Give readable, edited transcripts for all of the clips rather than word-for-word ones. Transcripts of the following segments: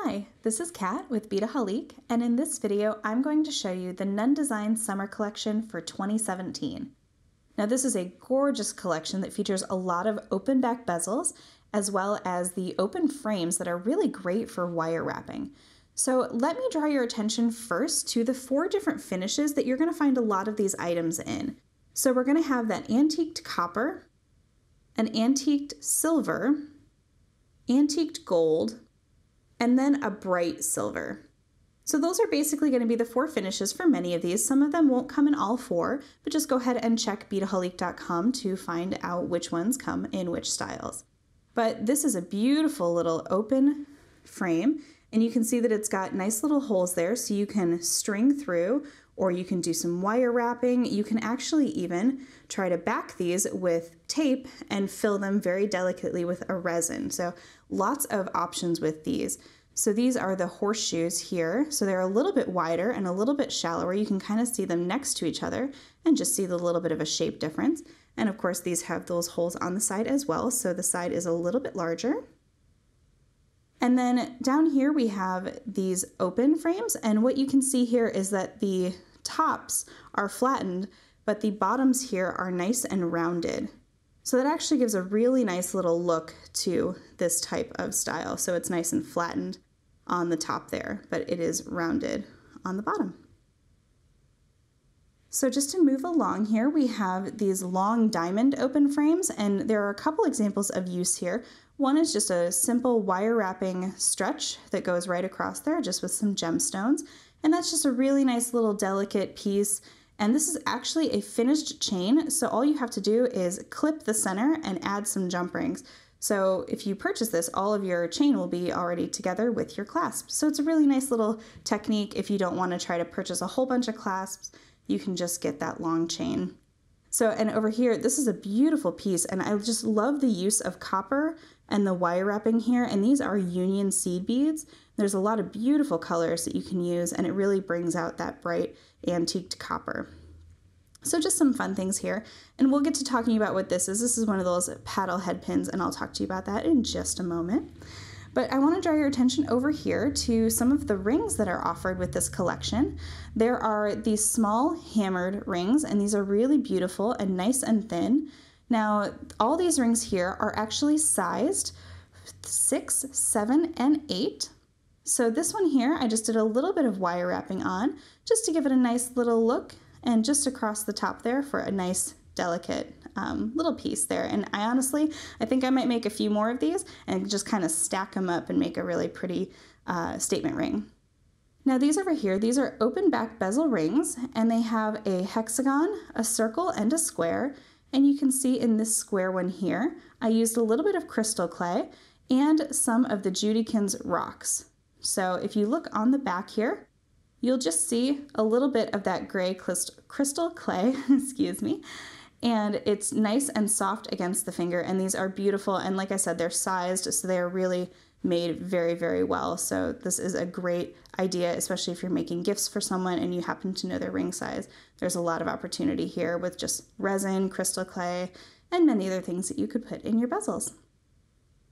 Hi, this is Kat with Beadaholique, and in this video I'm going to show you the Nunn Design Summer Collection for 2017. Now this is a gorgeous collection that features a lot of open back bezels as well as the open frames that are really great for wire wrapping. So let me draw your attention first to the 4 different finishes that you're going to find a lot of these items in. So we're going to have that antiqued copper, an antiqued silver, antiqued gold, and then a bright silver. So those are basically going to be the 4 finishes for many of these. Some of them won't come in all 4, but just go ahead and check beadaholique.com to find out which ones come in which styles. But this is a beautiful little open frame, and you can see that it's got nice little holes there so you can string through, or you can do some wire wrapping. You can actually even try to back these with tape and fill them very delicately with a resin. So lots of options with these. So these are the horseshoes here. So they're a little bit wider and a little bit shallower. You can kind of see them next to each other and just see the little bit of a shape difference. And of course these have those holes on the side as well. So the side is a little bit larger. And then down here we have these open frames, and what you can see here is that the tops are flattened, but the bottoms here are nice and rounded. So that actually gives a really nice little look to this type of style. So it's nice and flattened on the top there, but it is rounded on the bottom. So just to move along here, we have these long diamond open frames, and there are a couple examples of use here. One is just a simple wire wrapping stretch that goes right across there just with some gemstones. And that's just a really nice little delicate piece. And this is actually a finished chain. So all you have to do is clip the center and add some jump rings. So if you purchase this, all of your chain will be already together with your clasp. So it's a really nice little technique. If you don't want to try to purchase a whole bunch of clasps, you can just get that long chain. So, and over here, this is a beautiful piece, and I just love the use of copper and the wire wrapping here, and these are union seed beads. There's a lot of beautiful colors that you can use, and it really brings out that bright antiqued copper. So just some fun things here, and we'll get to talking about what this is. This is one of those paddle head pins, and I'll talk to you about that in just a moment. But I want to draw your attention over here to some of the rings that are offered with this collection. There are these small hammered rings, and these are really beautiful and nice and thin. Now, all these rings here are actually sized 6, 7, and 8. So this one here, I just did a little bit of wire wrapping on just to give it a nice little look, and just across the top there for a nice delicate little piece there. And I think I might make a few more of these and just kind of stack them up and make a really pretty statement ring. Now these over here, these are open back bezel rings, and they have a hexagon, a circle, and a square. And you can see in this square one here, I used a little bit of crystal clay and some of the Judykins rocks. So if you look on the back here, you'll just see a little bit of that gray crystal clay, excuse me, and it's nice and soft against the finger, and these are beautiful, and like I said, they're sized, so they're really made very, very well. So this is a great idea, especially if you're making gifts for someone and you happen to know their ring size. There's a lot of opportunity here with just resin, crystal clay, and many other things that you could put in your bezels.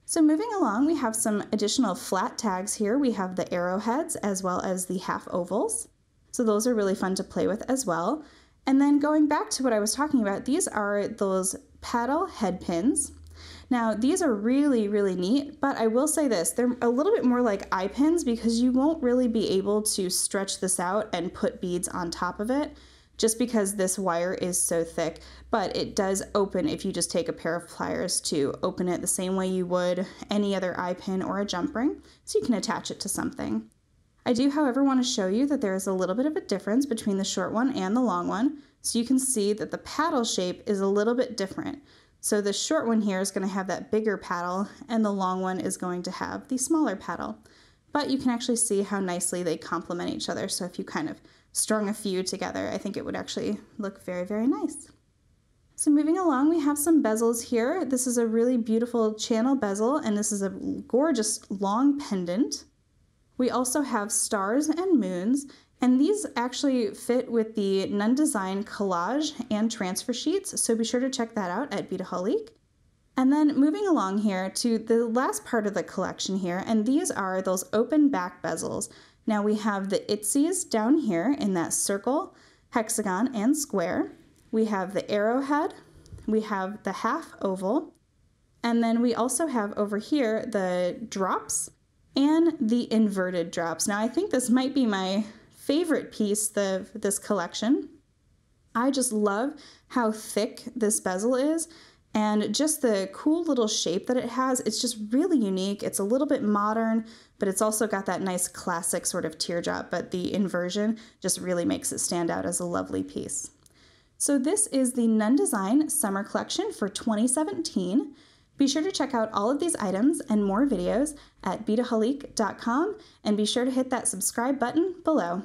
So moving along, we have some additional flat tags here. We have the arrowheads as well as the half ovals. So those are really fun to play with as well. And then going back to what I was talking about, these are those paddle head pins. Now these are really, really neat, but I will say this, they're a little bit more like eye pins because you won't really be able to stretch this out and put beads on top of it just because this wire is so thick, but it does open if you just take a pair of pliers to open it the same way you would any other eye pin or a jump ring, so you can attach it to something. I do, however, want to show you that there is a little bit of a difference between the short one and the long one, so you can see that the paddle shape is a little bit different. So the short one here is going to have that bigger paddle, and the long one is going to have the smaller paddle. But you can actually see how nicely they complement each other, so if you kind of strung a few together, I think it would actually look very, very nice. So moving along, we have some bezels here. This is a really beautiful channel bezel, and this is a gorgeous long pendant. We also have stars and moons, and these actually fit with the Nunn Design collage and transfer sheets, so be sure to check that out at Beadaholique. And then moving along here to the last part of the collection here, and these are those open back bezels. Now we have the Itsys down here in that circle, hexagon, and square. We have the arrowhead, we have the half oval, and then we also have over here the drops and the inverted drops. Now I think this might be my favorite piece of this collection. I just love how thick this bezel is and just the cool little shape that it has. It's just really unique. It's a little bit modern, but it's also got that nice classic sort of teardrop, but the inversion just really makes it stand out as a lovely piece. So this is the Nunn Design Summer Collection for 2017. Be sure to check out all of these items and more videos at beadaholique.com, and be sure to hit that subscribe button below.